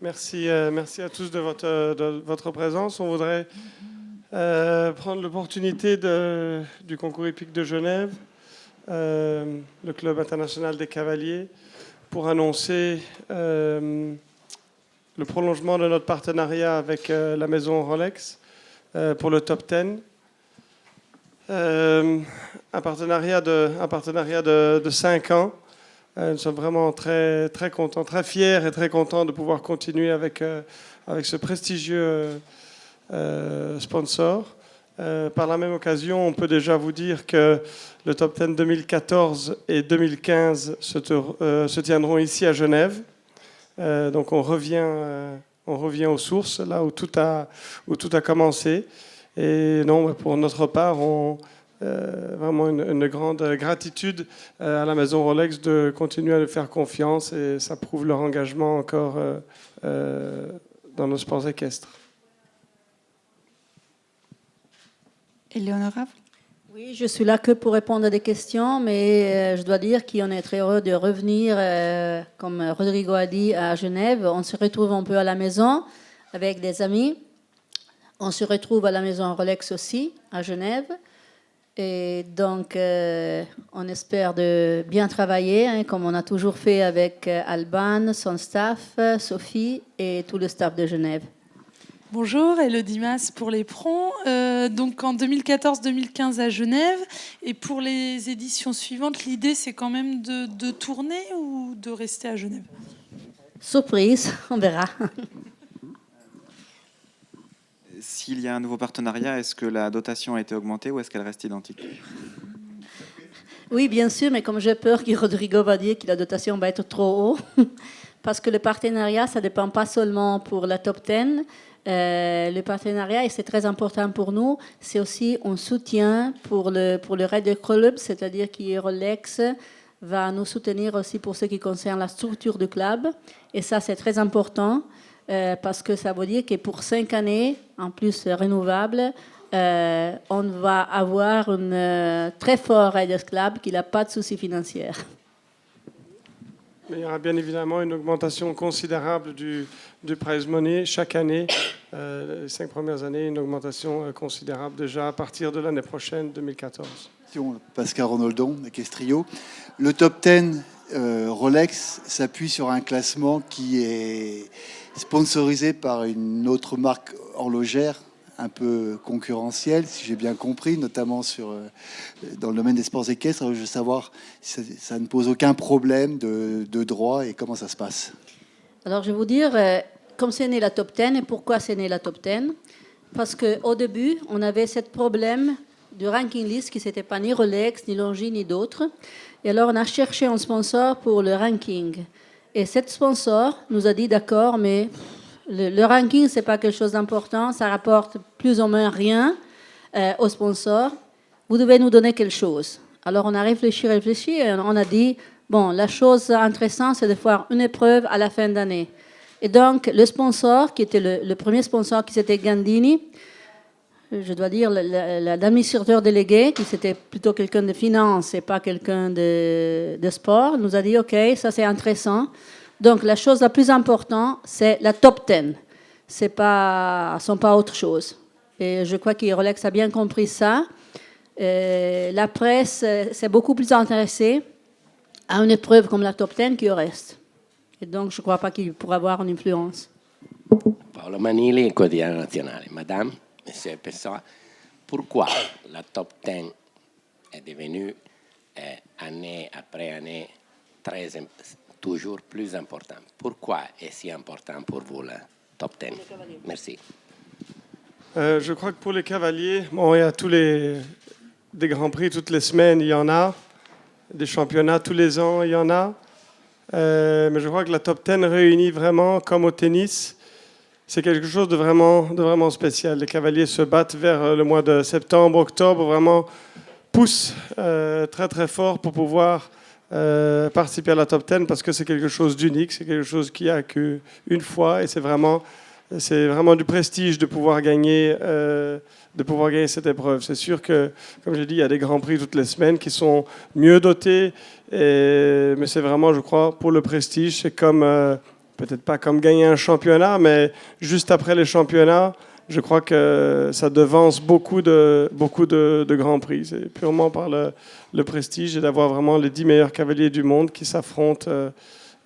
Merci, merci à tous de votre présence. On voudrait prendre l'opportunité du concours hippique de Genève, le Club international des cavaliers, pour annoncer le prolongement de notre partenariat avec la maison Rolex pour le Top 10. Un partenariat de 5 ans. Nous sommes vraiment très, très contents, très fiers et très contents de pouvoir continuer avec ce prestigieux sponsor. Par la même occasion, on peut déjà vous dire que le Top 10 2014 et 2015 se tiendront ici à Genève. Donc on revient aux sources, là où tout a commencé. Et non, pour notre part, vraiment une grande gratitude à la maison Rolex de continuer à nous faire confiance, et ça prouve leur engagement encore dans nos sports équestres. Éléonora? Oui, je suis là que pour répondre à des questions, mais je dois dire qu'on est très heureux de revenir, comme Rodrigo a dit, à Genève. On se retrouve un peu à la maison avec des amis. On se retrouve à la maison Rolex aussi, à Genève. Et donc, on espère de bien travailler, comme on a toujours fait avec Alban, son staff, Sophie et tout le staff de Genève. Bonjour, Elodie Mas pour les Prons. Donc en 2014-2015 à Genève. Et pour les éditions suivantes, l'idée c'est quand même de tourner ou de rester à Genève? Surprise, on verra. S'il y a un nouveau partenariat, est-ce que la dotation a été augmentée ou est-ce qu'elle reste identique? Oui, bien sûr, mais comme j'ai peur que Rodrigo va dire que la dotation va être trop haut, parce que le partenariat, ça ne dépend pas seulement pour la Top 10. Le partenariat, et c'est très important pour nous, c'est aussi un soutien pour le Ryder Club, c'est-à-dire que Rolex va nous soutenir aussi pour ce qui concerne la structure du club. Et ça, c'est très important. Parce que ça veut dire que pour 5 années, en plus renouvelable, on va avoir un très fort Riders Club qui n'a pas de soucis financiers. Mais il y aura bien évidemment une augmentation considérable du prize money chaque année. Les 5 premières années, une augmentation considérable déjà à partir de l'année prochaine, 2014. Pascal Ronoldon, Equestrio. Le Top 10 Rolex s'appuie sur un classement qui est sponsorisé par une autre marque horlogère un peu concurrentielle, si j'ai bien compris, notamment dans le domaine des sports équestres. Je veux savoir si ça ne pose aucun problème de droit et comment ça se passe. Alors, je vais vous dire, comme c'est né la Top 10 et pourquoi c'est né la Top 10. Parce qu'au début, on avait ce problème du ranking list qui n'était pas ni Rolex, ni Longines, ni d'autres. Et alors, on a cherché un sponsor pour le ranking. Et cet sponsor nous a dit, d'accord, mais le ranking, ce n'est pas quelque chose d'important, ça rapporte plus ou moins rien au sponsor. Vous devez nous donner quelque chose. Alors, on a réfléchi, et on a dit, bon, la chose intéressante, c'est de faire une épreuve à la fin d'année. Et donc, le sponsor, qui était le premier sponsor, qui c'était Gandini, je dois dire, l'administrateur délégué, qui c'était plutôt quelqu'un de finance et pas quelqu'un de sport, nous a dit, OK, ça c'est intéressant. Donc, la chose la plus importante, c'est la Top 10. Ce ne sont pas autre chose. Et je crois que Rolex a bien compris ça. La presse s'est beaucoup plus intéressée à une épreuve comme la Top 10 qu'il reste. Et donc, je ne crois pas qu'il pourra avoir une influence. Paolo Manili, quotidiano nazionale. Madame, Monsieur Pessoa, pourquoi la Top 10 est devenue année après année toujours plus importante? Pourquoi est si important pour vous la Top 10? Merci. Je crois que pour les cavaliers, bon, il y a des grands prix toutes les semaines, il y en a. Des championnats tous les ans, il y en a. Mais je crois que la Top 10 réunit vraiment, comme au tennis, c'est quelque chose de vraiment spécial. Les cavaliers se battent vers le mois de septembre, octobre, vraiment poussent très très fort pour pouvoir participer à la Top 10 parce que c'est quelque chose d'unique, c'est quelque chose qui a qu'une fois et c'est vraiment du prestige de pouvoir gagner cette épreuve. C'est sûr que, comme j'ai dit, il y a des grands prix toutes les semaines qui sont mieux dotés, mais c'est vraiment, je crois, pour le prestige, c'est comme peut-être pas comme gagner un championnat, mais juste après les championnats, je crois que ça devance beaucoup de grands prix. C'est purement par le prestige et d'avoir vraiment les 10 meilleurs cavaliers du monde qui s'affrontent.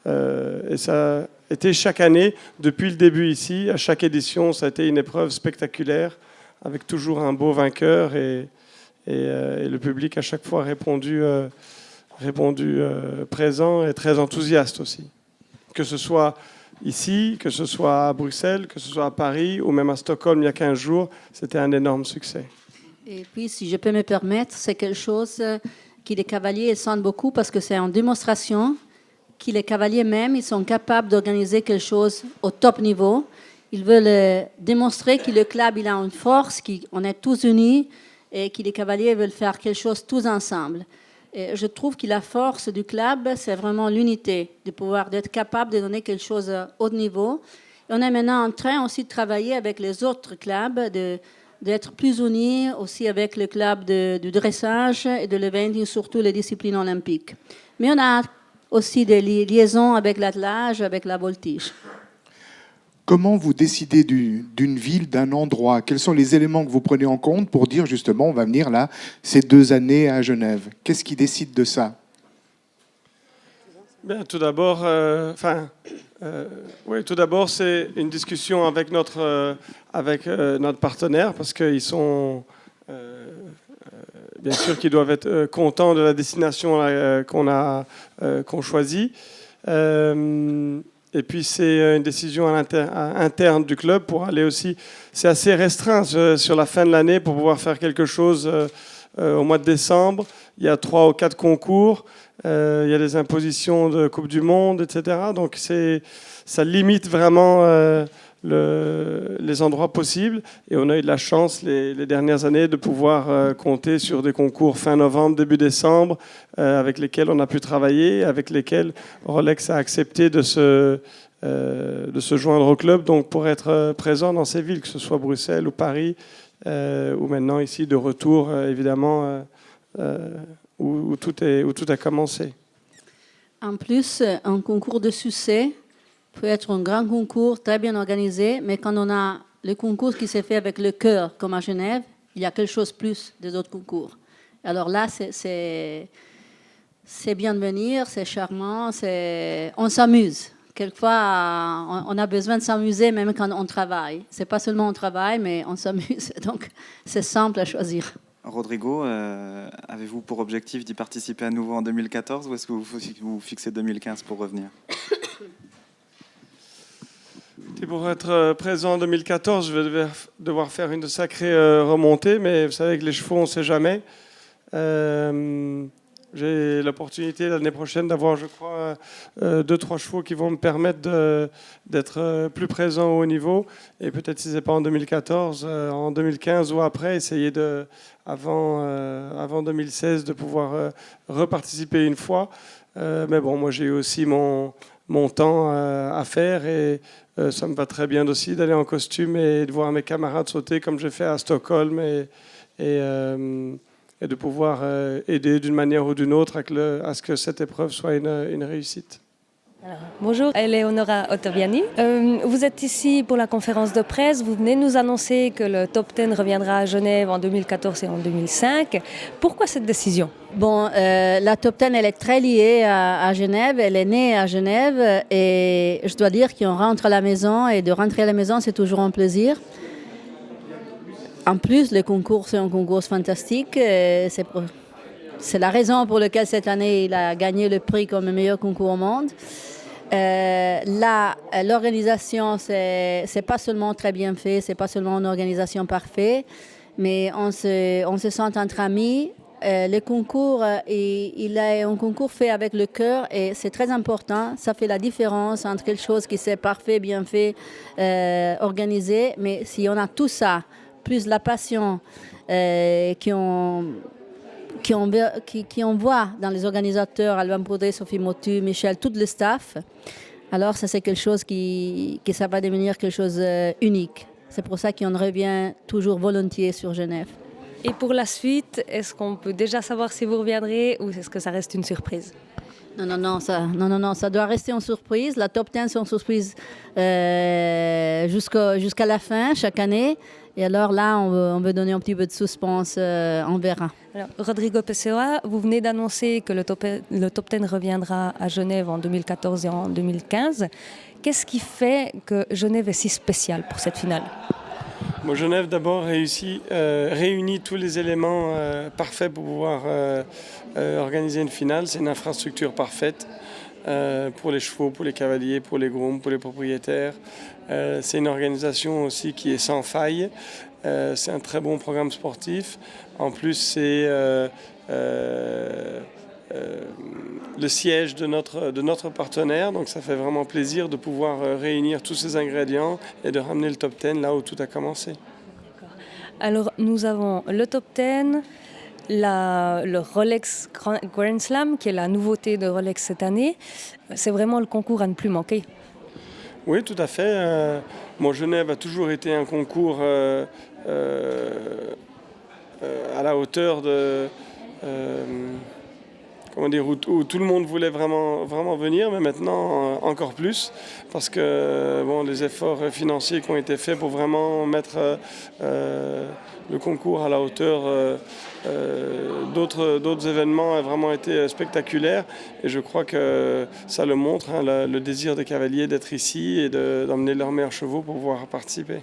Et ça a été chaque année, depuis le début ici, à chaque édition, ça a été une épreuve spectaculaire, avec toujours un beau vainqueur et le public à chaque fois répondu présent et très enthousiaste aussi. Que ce soit ici, que ce soit à Bruxelles, que ce soit à Paris ou même à Stockholm il y a 15 jours, c'était un énorme succès. Et puis, si je peux me permettre, c'est quelque chose que les cavaliers sentent beaucoup parce que c'est en démonstration que les cavaliers même, ils sont capables d'organiser quelque chose au top niveau. Ils veulent démontrer que le club il a une force, qu'on est tous unis et que les cavaliers veulent faire quelque chose tous ensemble. Et je trouve que la force du club, c'est vraiment l'unité, d'être capable de donner quelque chose à haut niveau. Et on est maintenant en train aussi de travailler avec les autres clubs, d'être plus unis aussi avec le club du dressage et de l'eventing, surtout les disciplines olympiques. Mais on a aussi des liaisons avec l'attelage, avec la voltige. Comment vous décidez d'une ville, d'un endroit? Quels sont les éléments que vous prenez en compte pour dire justement on va venir là ces 2 années à Genève? Qu'est-ce qui décide de ça? Bien, tout d'abord, tout d'abord, c'est une discussion avec notre partenaire parce qu'ils sont bien sûr qu'ils doivent être contents de la destination qu'on choisit. Et puis c'est une décision interne du club pour aller aussi. C'est assez restreint sur la fin de l'année pour pouvoir faire quelque chose au mois de décembre. Il y a 3 ou 4 concours. Il y a des impositions de Coupe du Monde, etc. Donc ça limite vraiment les endroits possibles. Et on a eu de la chance les dernières années de pouvoir compter sur des concours fin novembre, début décembre, avec lesquels on a pu travailler, avec lesquels Rolex a accepté de se joindre au club, donc pour être présent dans ces villes, que ce soit Bruxelles ou Paris, ou maintenant ici de retour, évidemment, où tout a commencé. En plus, un concours de succès peut être un grand concours, très bien organisé, mais quand on a le concours qui s'est fait avec le cœur, comme à Genève, il y a quelque chose plus des autres concours. Alors là, c'est bien de venir, c'est charmant, on s'amuse. Quelquefois, on a besoin de s'amuser même quand on travaille. C'est pas seulement on travaille, mais on s'amuse. Donc, c'est simple à choisir. Rodrigo, avez-vous pour objectif d'y participer à nouveau en 2014 ou est-ce que vous fixez 2015 pour revenir? Et pour être présent en 2014, je vais devoir faire une sacrée remontée, mais vous savez que les chevaux, on ne sait jamais. J'ai l'opportunité l'année prochaine d'avoir, je crois, 2-3 chevaux qui vont me permettre d'être plus présent au haut niveau. Et peut-être si ce n'est pas en 2014, en 2015 ou après, essayer avant 2016 de pouvoir reparticiper une fois. Mais bon, moi j'ai eu aussi mon temps à faire et ça me va très bien aussi d'aller en costume et de voir mes camarades sauter comme j'ai fait à Stockholm et de pouvoir aider d'une manière ou d'une autre à ce que cette épreuve soit une réussite. Alors, bonjour, Eleonora Ottaviani. Vous êtes ici pour la conférence de presse. Vous venez nous annoncer que le Top 10 reviendra à Genève en 2014 et en 2005. Pourquoi cette décision? Bon, la Top 10, elle est très liée à Genève. Elle est née à Genève. Et je dois dire qu'on rentre à la maison. Et de rentrer à la maison, c'est toujours un plaisir. En plus, le concours, c'est un concours fantastique. C'est la raison pour laquelle cette année, il a gagné le prix comme le meilleur concours au monde. Là, l'organisation, c'est pas seulement très bien fait, c'est pas seulement une organisation parfaite, mais on se sent entre amis. Le concours, il est un concours fait avec le cœur et c'est très important. Ça fait la différence entre quelque chose qui c'est parfait, bien fait, organisé. Mais si on a tout ça, plus la passion qu'on voit dans les organisateurs, Alban Prodé, Sophie Motu, Michel, tout le staff, alors ça c'est quelque chose qui ça va devenir quelque chose unique. C'est pour ça qu'on revient toujours volontiers sur Genève. Et pour la suite, est-ce qu'on peut déjà savoir si vous reviendrez ou est-ce que ça reste une surprise? Non, ça doit rester en surprise. La top 10, c'est en surprise jusqu'à la fin, chaque année. Et alors là, on veut donner un petit peu de suspense, on verra. Alors, Rodrigo Pessoa, vous venez d'annoncer que le top 10 reviendra à Genève en 2014 et en 2015. Qu'est-ce qui fait que Genève est si spéciale pour cette finale? Bon, Genève d'abord réunit tous les éléments parfaits pour pouvoir organiser une finale. C'est une infrastructure parfaite pour les chevaux, pour les cavaliers, pour les grooms, pour les propriétaires. C'est une organisation aussi qui est sans faille. C'est un très bon programme sportif. En plus, c'est le siège de notre partenaire. Donc ça fait vraiment plaisir de pouvoir réunir tous ces ingrédients et de ramener le top 10 là où tout a commencé. Alors nous avons le top 10, le Rolex Grand Slam, qui est la nouveauté de Rolex cette année. C'est vraiment le concours à ne plus manquer. Oui, tout à fait. Genève a toujours été un concours à la hauteur de... où tout le monde voulait vraiment venir, mais maintenant encore plus, parce que les efforts financiers qui ont été faits pour vraiment mettre le concours à la hauteur d'autres événements a vraiment été spectaculaire. Et je crois que ça le montre, le désir des cavaliers d'être ici et d'emmener leurs meilleurs chevaux pour pouvoir participer.